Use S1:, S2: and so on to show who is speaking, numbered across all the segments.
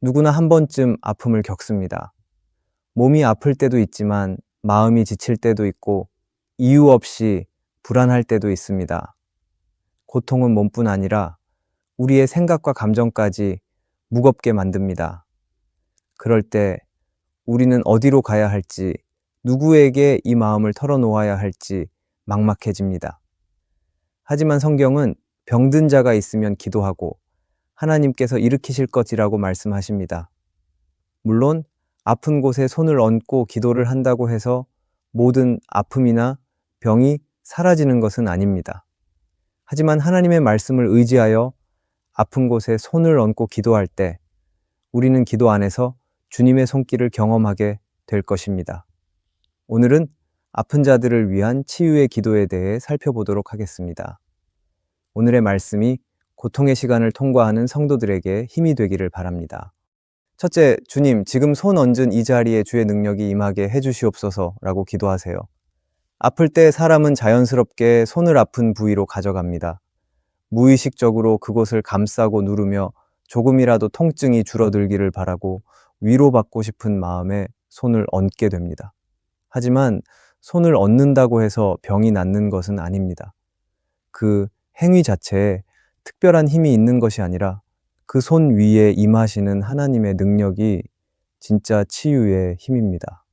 S1: 누구나 한 번쯤 아픔을 겪습니다. 몸이 아플 때도 있지만 마음이 지칠 때도 있고 이유 없이 불안할 때도 있습니다. 고통은 몸뿐 아니라 우리의 생각과 감정까지 무겁게 만듭니다. 그럴 때 우리는 어디로 가야 할지, 누구에게 이 마음을 털어놓아야 할지 막막해집니다. 하지만 성경은 병든 자가 있으면 기도하고 하나님께서 일으키실 것이라고 말씀하십니다. 물론 아픈 곳에 손을 얹고 기도를 한다고 해서 모든 아픔이나 병이 사라지는 것은 아닙니다. 하지만 하나님의 말씀을 의지하여 아픈 곳에 손을 얹고 기도할 때 우리는 기도 안에서 주님의 손길을 경험하게 될 것입니다. 오늘은 아픈 자들을 위한 치유의 기도에 대해 살펴보도록 하겠습니다. 오늘의 말씀이 고통의 시간을 통과하는 성도들에게 힘이 되기를 바랍니다. 첫째, 주님, 지금 손 얹은 이 자리에 주의 능력이 임하게 해주시옵소서라고 기도하세요. 아플 때 사람은 자연스럽게 손을 아픈 부위로 가져갑니다. 무의식적으로 그곳을 감싸고 누르며 조금이라도 통증이 줄어들기를 바라고 위로받고 싶은 마음에 손을 얹게 됩니다. 하지만 손을 얹는다고 해서 병이 낫는 것은 아닙니다. 그 행위 자체에 특별한 힘이 있는 것이 아니라 그 손 위에 임하시는 하나님의 능력이 진짜 치유의 힘입니다.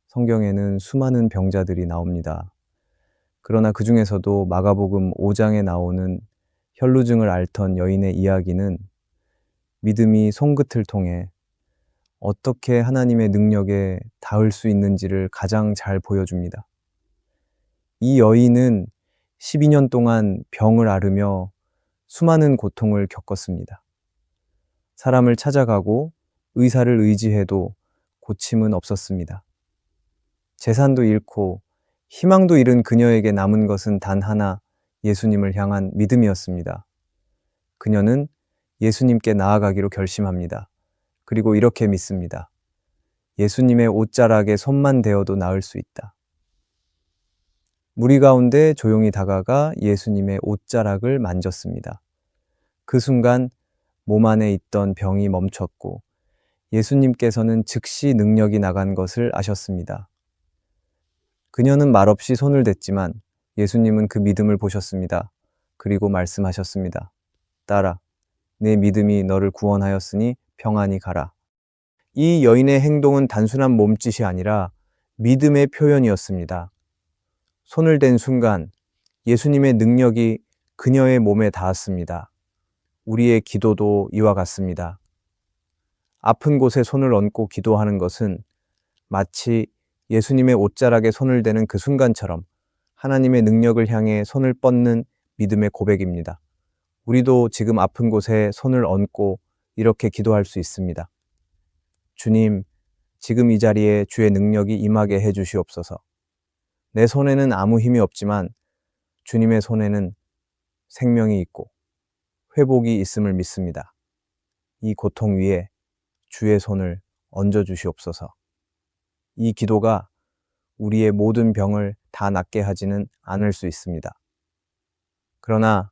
S1: 성경에는 수많은 병자들이 나옵니다. 그러나 그 중에서도 마가복음 5장에 나오는 혈루증을 앓던 여인의 이야기는 믿음이 손끝을 통해 어떻게 하나님의 능력에 닿을 수 있는지를 가장 잘 보여줍니다. 이 여인은 12년 동안 병을 앓으며 수많은 고통을 겪었습니다. 사람을 찾아가고 의사를 의지해도 고침은 없었습니다. 재산도 잃고 희망도 잃은 그녀에게 남은 것은 단 하나, 예수님을 향한 믿음이었습니다. 그녀는 예수님께 나아가기로 결심합니다. 그리고 이렇게 믿습니다. 예수님의 옷자락에 손만 대어도 나을 수 있다. 무리 가운데 조용히 다가가 예수님의 옷자락을 만졌습니다. 그 순간 몸 안에 있던 병이 멈췄고 예수님께서는 즉시 능력이 나간 것을 아셨습니다. 그녀는 말없이 손을 댔지만 예수님은 그 믿음을 보셨습니다. 그리고 말씀하셨습니다. 딸아, 내 믿음이 너를 구원하였으니 평안히 가라. 이 여인의 행동은 단순한 몸짓이 아니라 믿음의 표현이었습니다. 손을 댄 순간 예수님의 능력이 그녀의 몸에 닿았습니다. 우리의 기도도 이와 같습니다. 아픈 곳에 손을 얹고 기도하는 것은 마치 예수님의 옷자락에 손을 대는 그 순간처럼 하나님의 능력을 향해 손을 뻗는 믿음의 고백입니다. 우리도 지금 아픈 곳에 손을 얹고 이렇게 기도할 수 있습니다. 주님, 지금 이 자리에 주의 능력이 임하게 해주시옵소서. 내 손에는 아무 힘이 없지만 주님의 손에는 생명이 있고 회복이 있음을 믿습니다. 이 고통 위에 주의 손을 얹어 주시옵소서. 이 기도가 우리의 모든 병을 다 낫게 하지는 않을 수 있습니다. 그러나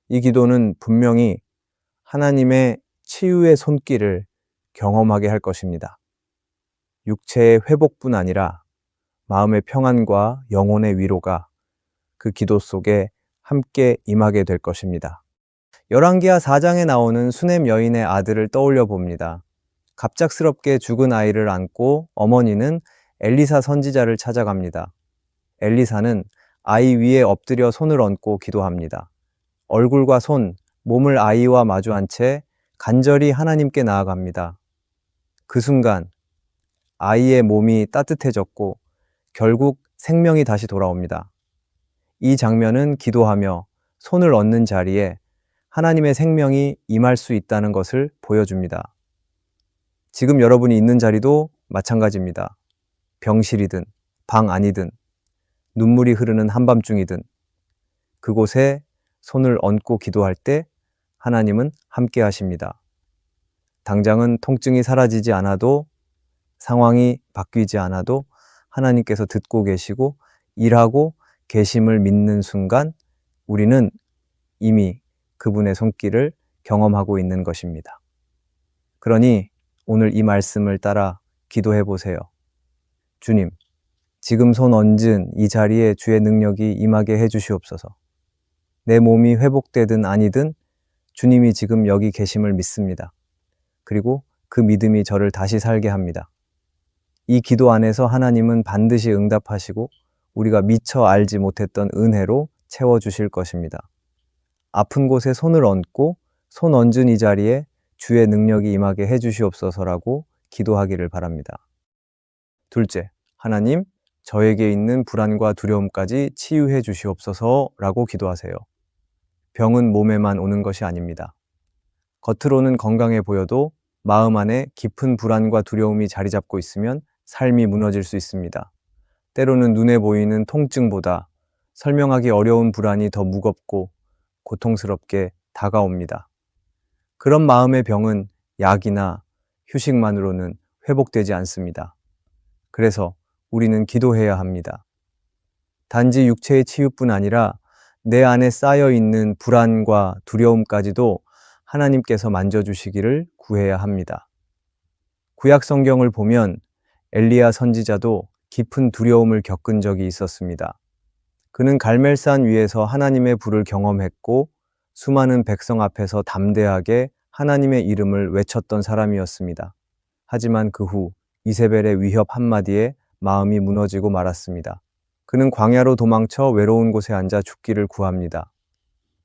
S1: 이 기도는 분명히 하나님의 치유의 손길을 경험하게 할 것입니다. 육체의 회복뿐 아니라 마음의 평안과 영혼의 위로가 그 기도 속에 함께 임하게 될 것입니다. 열왕기하 4장에 나오는 수넴 여인의 아들을 떠올려 봅니다. 갑작스럽게 죽은 아이를 안고 어머니는 엘리사 선지자를 찾아갑니다. 엘리사는 아이 위에 엎드려 손을 얹고 기도합니다. 얼굴과 손, 몸을 아이와 마주한 채 간절히 하나님께 나아갑니다. 그 순간 아이의 몸이 따뜻해졌고 결국 생명이 다시 돌아옵니다. 이 장면은 기도하며 손을 얹는 자리에 하나님의 생명이 임할 수 있다는 것을 보여줍니다. 지금 여러분이 있는 자리도 마찬가지입니다. 병실이든 방 안이든 눈물이 흐르는 한밤중이든 그곳에 손을 얹고 기도할 때 하나님은 함께 하십니다. 당장은 통증이 사라지지 않아도 상황이 바뀌지 않아도 하나님께서 듣고 계시고 일하고 계심을 믿는 순간 우리는 이미 그분의 손길을 경험하고 있는 것입니다. 그러니 오늘 이 말씀을 따라 기도해 보세요. 주님, 지금 손 얹은 이 자리에 주의 능력이 임하게 해 주시옵소서. 내 몸이 회복되든 아니든 주님이 지금 여기 계심을 믿습니다. 그리고 그 믿음이 저를 다시 살게 합니다. 이 기도 안에서 하나님은 반드시 응답하시고 우리가 미처 알지 못했던 은혜로 채워주실 것입니다. 아픈 곳에 손을 얹고 손 얹은 이 자리에 주의 능력이 임하게 해주시옵소서라고 기도하기를 바랍니다. 둘째, 하나님, 저에게 있는 불안과 두려움까지 치유해 주시옵소서라고 기도하세요. 병은 몸에만 오는 것이 아닙니다. 겉으로는 건강해 보여도 마음 안에 깊은 불안과 두려움이 자리 잡고 있으면 삶이 무너질 수 있습니다. 때로는 눈에 보이는 통증보다 설명하기 어려운 불안이 더 무겁고 고통스럽게 다가옵니다. 그런 마음의 병은 약이나 휴식만으로는 회복되지 않습니다. 그래서 우리는 기도해야 합니다. 단지 육체의 치유뿐 아니라 내 안에 쌓여 있는 불안과 두려움까지도 하나님께서 만져주시기를 구해야 합니다. 구약 성경을 보면 엘리야 선지자도 깊은 두려움을 겪은 적이 있었습니다. 그는 갈멜산 위에서 하나님의 불을 경험했고 수많은 백성 앞에서 담대하게 하나님의 이름을 외쳤던 사람이었습니다. 하지만 그 후 이세벨의 위협 한마디에 마음이 무너지고 말았습니다. 그는 광야로 도망쳐 외로운 곳에 앉아 죽기를 구합니다.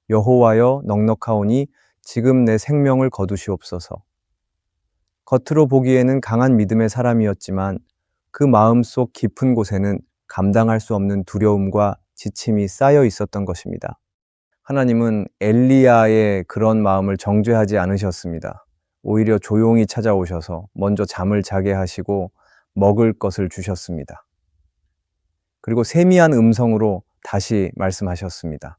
S1: 여호와여 넉넉하오니 지금 내 생명을 거두시옵소서. 겉으로 보기에는 강한 믿음의 사람이었지만 그 마음속 깊은 곳에는 감당할 수 없는 두려움과 지침이 쌓여 있었던 것입니다. 하나님은 엘리야의 그런 마음을 정죄하지 않으셨습니다. 오히려 조용히 찾아오셔서 먼저 잠을 자게 하시고 먹을 것을 주셨습니다. 그리고 세미한 음성으로 다시 말씀하셨습니다.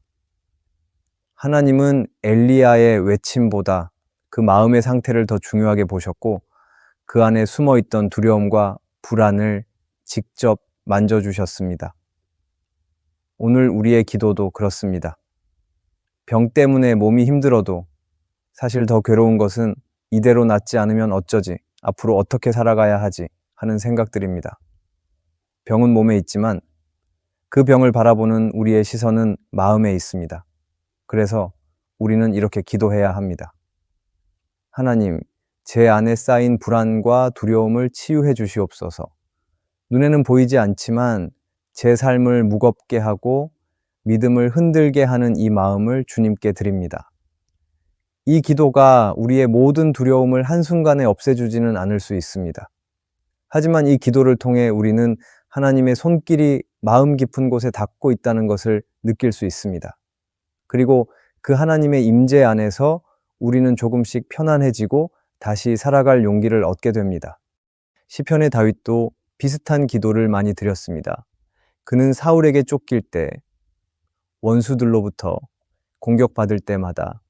S1: 하나님은 엘리야의 외침보다 그 마음의 상태를 더 중요하게 보셨고 그 안에 숨어있던 두려움과 불안을 직접 만져주셨습니다. 오늘 우리의 기도도 그렇습니다. 병 때문에 몸이 힘들어도 사실 더 괴로운 것은 이대로 낫지 않으면 어쩌지, 앞으로 어떻게 살아가야 하지 하는 생각들입니다. 병은 몸에 있지만 그 병을 바라보는 우리의 시선은 마음에 있습니다. 그래서 우리는 이렇게 기도해야 합니다. 하나님, 제 안에 쌓인 불안과 두려움을 치유해 주시옵소서. 눈에는 보이지 않지만 제 삶을 무겁게 하고 믿음을 흔들게 하는 이 마음을 주님께 드립니다. 이 기도가 우리의 모든 두려움을 한순간에 없애주지는 않을 수 있습니다. 하지만 이 기도를 통해 우리는 하나님의 손길이 마음 깊은 곳에 닿고 있다는 것을 느낄 수 있습니다. 그리고 그 하나님의 임재 안에서 우리는 조금씩 편안해지고 다시 살아갈 용기를 얻게 됩니다. 시편의 다윗도 비슷한 기도를 많이 드렸습니다. 그는 사울에게 쫓길 때, 원수들로부터 공격받을 때마다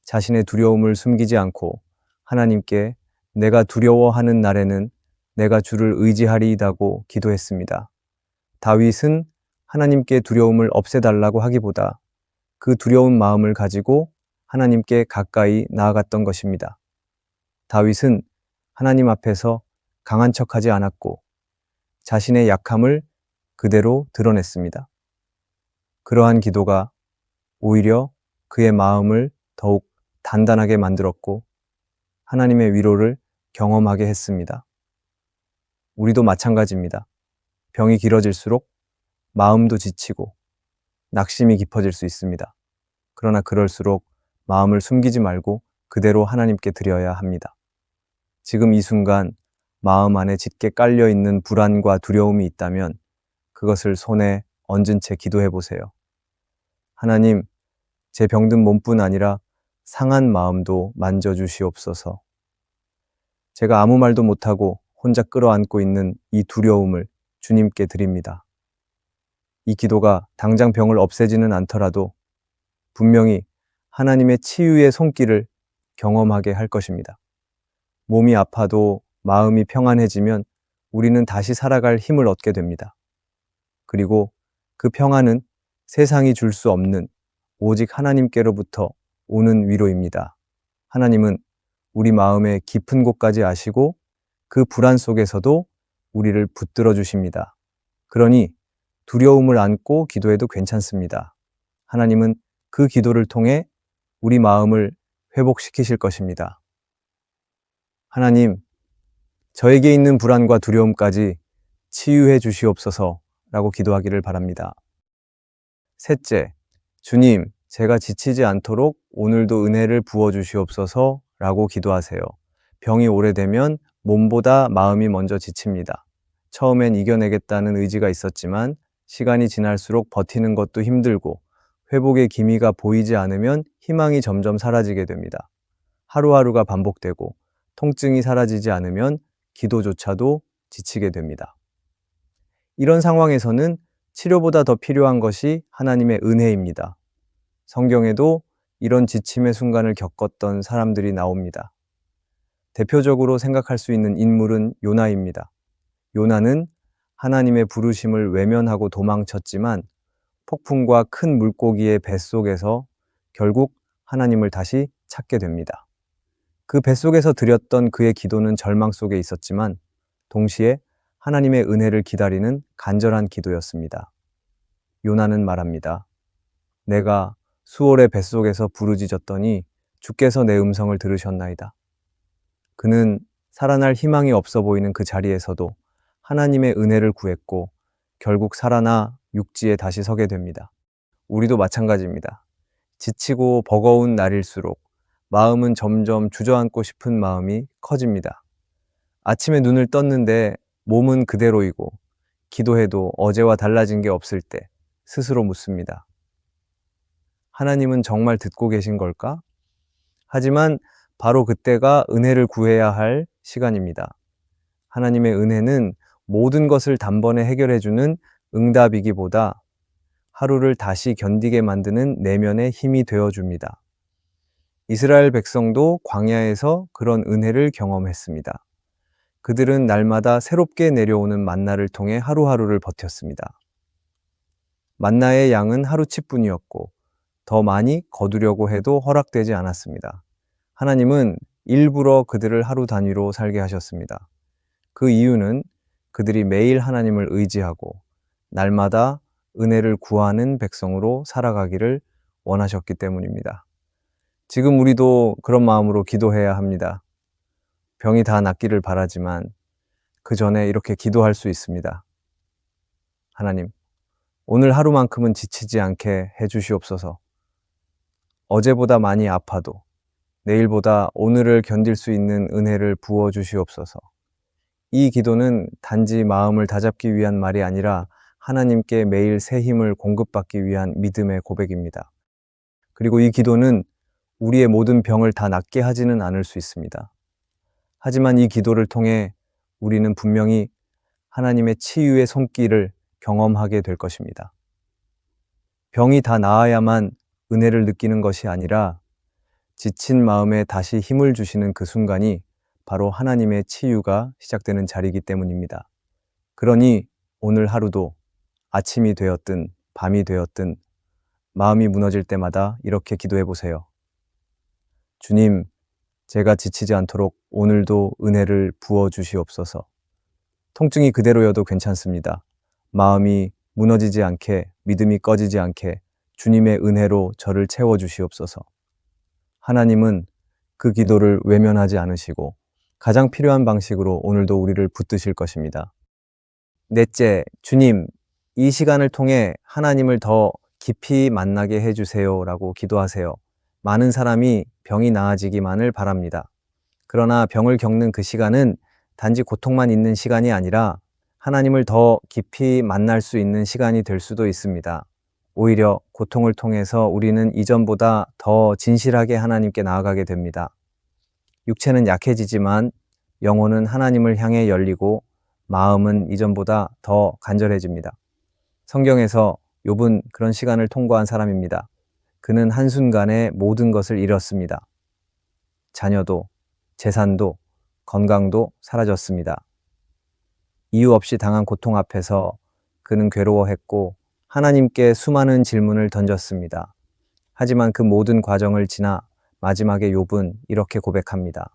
S1: 자신의 두려움을 숨기지 않고 하나님께 내가 두려워하는 날에는 내가 주를 의지하리이다고 기도했습니다. 다윗은 하나님께 두려움을 없애달라고 하기보다 그 두려운 마음을 가지고 하나님께 가까이 나아갔던 것입니다. 다윗은 하나님 앞에서 강한 척하지 않았고 자신의 약함을 그대로 드러냈습니다. 그러한 기도가 오히려 그의 마음을 더욱 단단하게 만들었고 하나님의 위로를 경험하게 했습니다. 우리도 마찬가지입니다. 병이 길어질수록 마음도 지치고 낙심이 깊어질 수 있습니다. 그러나 그럴수록 마음을 숨기지 말고 그대로 하나님께 드려야 합니다. 지금 이 순간 마음 안에 짙게 깔려있는 불안과 두려움이 있다면 그것을 손에 얹은 채 기도해 보세요. 하나님, 제 병든 몸뿐 아니라 상한 마음도 만져주시옵소서. 제가 아무 말도 못하고 혼자 끌어안고 있는 이 두려움을 주님께 드립니다. 이 기도가 당장 병을 없애지는 않더라도 분명히 하나님의 치유의 손길을 경험하게 할 것입니다. 몸이 아파도 마음이 평안해지면 우리는 다시 살아갈 힘을 얻게 됩니다. 그리고 그 평안은 세상이 줄 수 없는 오직 하나님께로부터 오는 위로입니다. 하나님은 우리 마음의 깊은 곳까지 아시고 그 불안 속에서도 우리를 붙들어 주십니다. 그러니 두려움을 안고 기도해도 괜찮습니다. 하나님은 그 기도를 통해 우리 마음을 회복시키실 것입니다. 하나님, 저에게 있는 불안과 두려움까지 치유해 주시옵소서라고 기도하기를 바랍니다. 셋째, 주님, 제가 지치지 않도록 오늘도 은혜를 부어 주시옵소서라고 기도하세요. 병이 오래되면 몸보다 마음이 먼저 지칩니다. 처음엔 이겨내겠다는 의지가 있었지만 시간이 지날수록 버티는 것도 힘들고 회복의 기미가 보이지 않으면 희망이 점점 사라지게 됩니다. 하루하루가 반복되고 통증이 사라지지 않으면 기도조차도 지치게 됩니다. 이런 상황에서는 치료보다 더 필요한 것이 하나님의 은혜입니다. 성경에도 이런 지침의 순간을 겪었던 사람들이 나옵니다. 대표적으로 생각할 수 있는 인물은 요나입니다. 요나는 하나님의 부르심을 외면하고 도망쳤지만 폭풍과 큰 물고기의 뱃속에서 결국 하나님을 다시 찾게 됩니다. 그 뱃속에서 드렸던 그의 기도는 절망 속에 있었지만 동시에 하나님의 은혜를 기다리는 간절한 기도였습니다. 요나는 말합니다. 내가 수월의 뱃속에서 부르짖었더니 주께서 내 음성을 들으셨나이다. 그는 살아날 희망이 없어 보이는 그 자리에서도 하나님의 은혜를 구했고 결국 살아나 육지에 다시 서게 됩니다. 우리도 마찬가지입니다. 지치고 버거운 날일수록 마음은 점점 주저앉고 싶은 마음이 커집니다. 아침에 눈을 떴는데 몸은 그대로이고 기도해도 어제와 달라진 게 없을 때 스스로 묻습니다. 하나님은 정말 듣고 계신 걸까? 하지만 바로 그때가 은혜를 구해야 할 시간입니다. 하나님의 은혜는 모든 것을 단번에 해결해주는 응답이기보다 하루를 다시 견디게 만드는 내면의 힘이 되어줍니다. 이스라엘 백성도 광야에서 그런 은혜를 경험했습니다. 그들은 날마다 새롭게 내려오는 만나를 통해 하루하루를 버텼습니다. 만나의 양은 하루치뿐이었고 더 많이 거두려고 해도 허락되지 않았습니다. 하나님은 일부러 그들을 하루 단위로 살게 하셨습니다. 그 이유는 그들이 매일 하나님을 의지하고 날마다 은혜를 구하는 백성으로 살아가기를 원하셨기 때문입니다. 지금 우리도 그런 마음으로 기도해야 합니다. 병이 다 낫기를 바라지만 그 전에 이렇게 기도할 수 있습니다. 하나님, 오늘 하루만큼은 지치지 않게 해주시옵소서. 어제보다 많이 아파도 내일보다 오늘을 견딜 수 있는 은혜를 부어 주시옵소서. 이 기도는 단지 마음을 다잡기 위한 말이 아니라 하나님께 매일 새 힘을 공급받기 위한 믿음의 고백입니다. 그리고 이 기도는 우리의 모든 병을 다 낫게 하지는 않을 수 있습니다. 하지만 이 기도를 통해 우리는 분명히 하나님의 치유의 손길을 경험하게 될 것입니다. 병이 다 나아야만 은혜를 느끼는 것이 아니라 지친 마음에 다시 힘을 주시는 그 순간이 바로 하나님의 치유가 시작되는 자리이기 때문입니다. 그러니 오늘 하루도 아침이 되었든 밤이 되었든 마음이 무너질 때마다 이렇게 기도해 보세요. 주님, 제가 지치지 않도록 오늘도 은혜를 부어 주시옵소서. 통증이 그대로여도 괜찮습니다. 마음이 무너지지 않게, 믿음이 꺼지지 않게 주님의 은혜로 저를 채워 주시옵소서. 하나님은 그 기도를 외면하지 않으시고 가장 필요한 방식으로 오늘도 우리를 붙드실 것입니다. 넷째, 주님, 이 시간을 통해 하나님을 더 깊이 만나게 해주세요 라고 기도하세요. 많은 사람이 병이 나아지기만을 바랍니다. 그러나 병을 겪는 그 시간은 단지 고통만 있는 시간이 아니라 하나님을 더 깊이 만날 수 있는 시간이 될 수도 있습니다. 오히려 고통을 통해서 우리는 이전보다 더 진실하게 하나님께 나아가게 됩니다. 육체는 약해지지만 영혼은 하나님을 향해 열리고 마음은 이전보다 더 간절해집니다. 성경에서 욥은 그런 시간을 통과한 사람입니다. 그는 한순간에 모든 것을 잃었습니다. 자녀도, 재산도, 건강도 사라졌습니다. 이유 없이 당한 고통 앞에서 그는 괴로워했고 하나님께 수많은 질문을 던졌습니다. 하지만 그 모든 과정을 지나 마지막에 욥은 이렇게 고백합니다.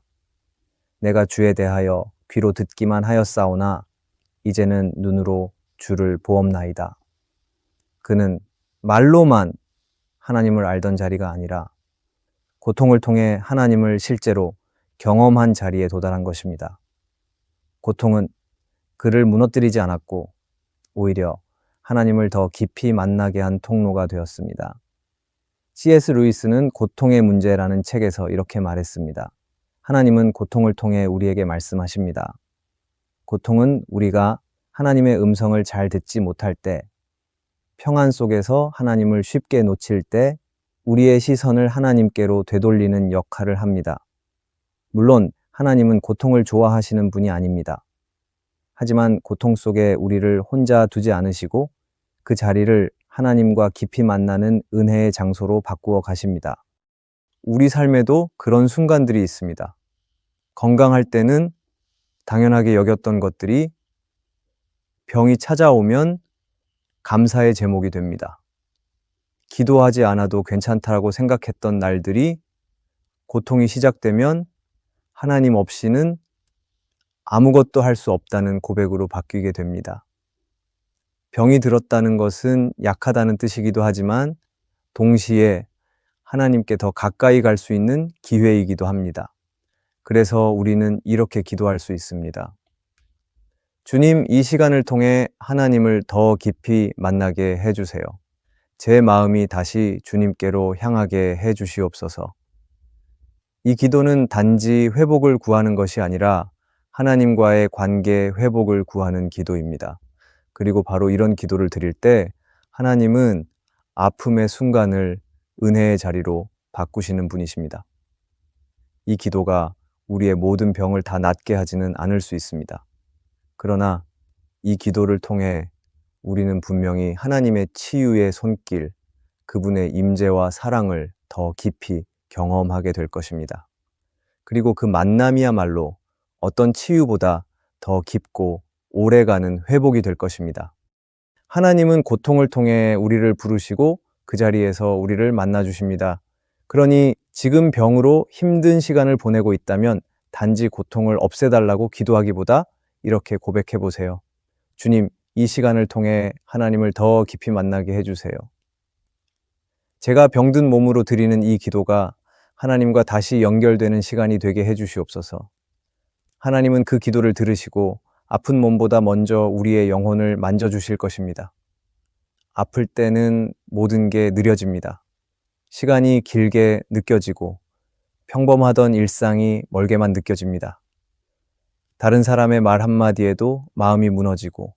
S1: 내가 주에 대하여 귀로 듣기만 하였사오나 이제는 눈으로 주를 보옵나이다. 그는 말로만 하나님을 알던 자리가 아니라 고통을 통해 하나님을 실제로 경험한 자리에 도달한 것입니다. 고통은 그를 무너뜨리지 않았고 오히려 하나님을 더 깊이 만나게 한 통로가 되었습니다. C.S. 루이스는 고통의 문제라는 책에서 이렇게 말했습니다. 하나님은 고통을 통해 우리에게 말씀하십니다. 고통은 우리가 하나님의 음성을 잘 듣지 못할 때, 평안 속에서 하나님을 쉽게 놓칠 때 우리의 시선을 하나님께로 되돌리는 역할을 합니다. 물론 하나님은 고통을 좋아하시는 분이 아닙니다. 하지만 고통 속에 우리를 혼자 두지 않으시고 그 자리를 하나님과 깊이 만나는 은혜의 장소로 바꾸어 가십니다. 우리 삶에도 그런 순간들이 있습니다. 건강할 때는 당연하게 여겼던 것들이 병이 찾아오면 감사의 제목이 됩니다. 기도하지 않아도 괜찮다고 생각했던 날들이 고통이 시작되면 하나님 없이는 아무것도 할 수 없다는 고백으로 바뀌게 됩니다. 병이 들었다는 것은 약하다는 뜻이기도 하지만 동시에 하나님께 더 가까이 갈 수 있는 기회이기도 합니다. 그래서 우리는 이렇게 기도할 수 있습니다. 주님, 이 시간을 통해 하나님을 더 깊이 만나게 해주세요. 제 마음이 다시 주님께로 향하게 해주시옵소서. 이 기도는 단지 회복을 구하는 것이 아니라 하나님과의 관계 회복을 구하는 기도입니다. 그리고 바로 이런 기도를 드릴 때 하나님은 아픔의 순간을 은혜의 자리로 바꾸시는 분이십니다. 이 기도가 우리의 모든 병을 다 낫게 하지는 않을 수 있습니다. 그러나 이 기도를 통해 우리는 분명히 하나님의 치유의 손길, 그분의 임재와 사랑을 더 깊이 경험하게 될 것입니다. 그리고 그 만남이야말로 어떤 치유보다 더 깊고 오래가는 회복이 될 것입니다. 하나님은 고통을 통해 우리를 부르시고 그 자리에서 우리를 만나주십니다. 그러니 지금 병으로 힘든 시간을 보내고 있다면 단지 고통을 없애달라고 기도하기보다 이렇게 고백해 보세요. 주님, 이 시간을 통해 하나님을 더 깊이 만나게 해주세요. 제가 병든 몸으로 드리는 이 기도가 하나님과 다시 연결되는 시간이 되게 해주시옵소서. 하나님은 그 기도를 들으시고 아픈 몸보다 먼저 우리의 영혼을 만져주실 것입니다. 아플 때는 모든 게 느려집니다. 시간이 길게 느껴지고 평범하던 일상이 멀게만 느껴집니다. 다른 사람의 말 한마디에도 마음이 무너지고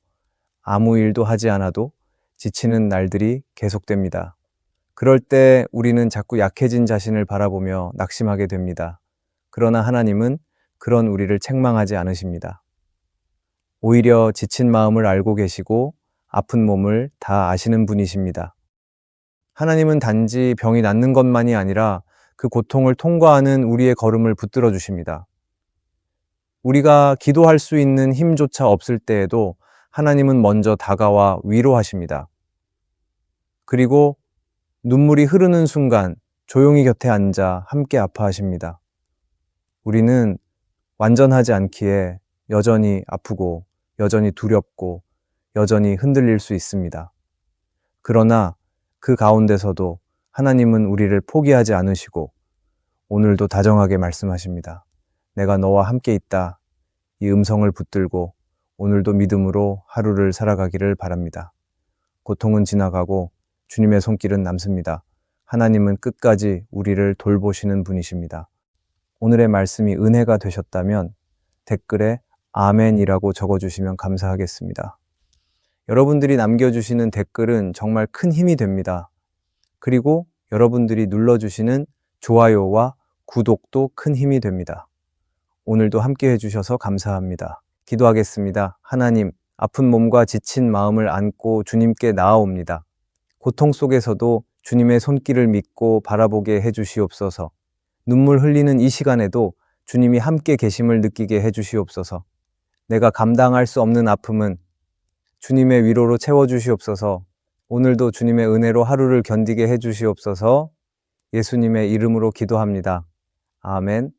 S1: 아무 일도 하지 않아도 지치는 날들이 계속됩니다. 그럴 때 우리는 자꾸 약해진 자신을 바라보며 낙심하게 됩니다. 그러나 하나님은 그런 우리를 책망하지 않으십니다. 오히려 지친 마음을 알고 계시고 아픈 몸을 다 아시는 분이십니다. 하나님은 단지 병이 낫는 것만이 아니라 그 고통을 통과하는 우리의 걸음을 붙들어 주십니다. 우리가 기도할 수 있는 힘조차 없을 때에도 하나님은 먼저 다가와 위로하십니다. 그리고 눈물이 흐르는 순간 조용히 곁에 앉아 함께 아파하십니다. 우리는 완전하지 않기에 여전히 아프고 여전히 두렵고 여전히 흔들릴 수 있습니다. 그러나 그 가운데서도 하나님은 우리를 포기하지 않으시고 오늘도 다정하게 말씀하십니다. 내가 너와 함께 있다. 이 음성을 붙들고 오늘도 믿음으로 하루를 살아가기를 바랍니다. 고통은 지나가고 주님의 손길은 남습니다. 하나님은 끝까지 우리를 돌보시는 분이십니다. 오늘의 말씀이 은혜가 되셨다면 댓글에 아멘이라고 적어주시면 감사하겠습니다. 여러분들이 남겨주시는 댓글은 정말 큰 힘이 됩니다. 그리고 여러분들이 눌러주시는 좋아요와 구독도 큰 힘이 됩니다. 오늘도 함께 해주셔서 감사합니다. 기도하겠습니다. 하나님, 아픈 몸과 지친 마음을 안고 주님께 나아옵니다. 고통 속에서도 주님의 손길을 믿고 바라보게 해주시옵소서. 눈물 흘리는 이 시간에도 주님이 함께 계심을 느끼게 해주시옵소서. 내가 감당할 수 없는 아픔은 주님의 위로로 채워주시옵소서. 오늘도 주님의 은혜로 하루를 견디게 해주시옵소서. 예수님의 이름으로 기도합니다. 아멘.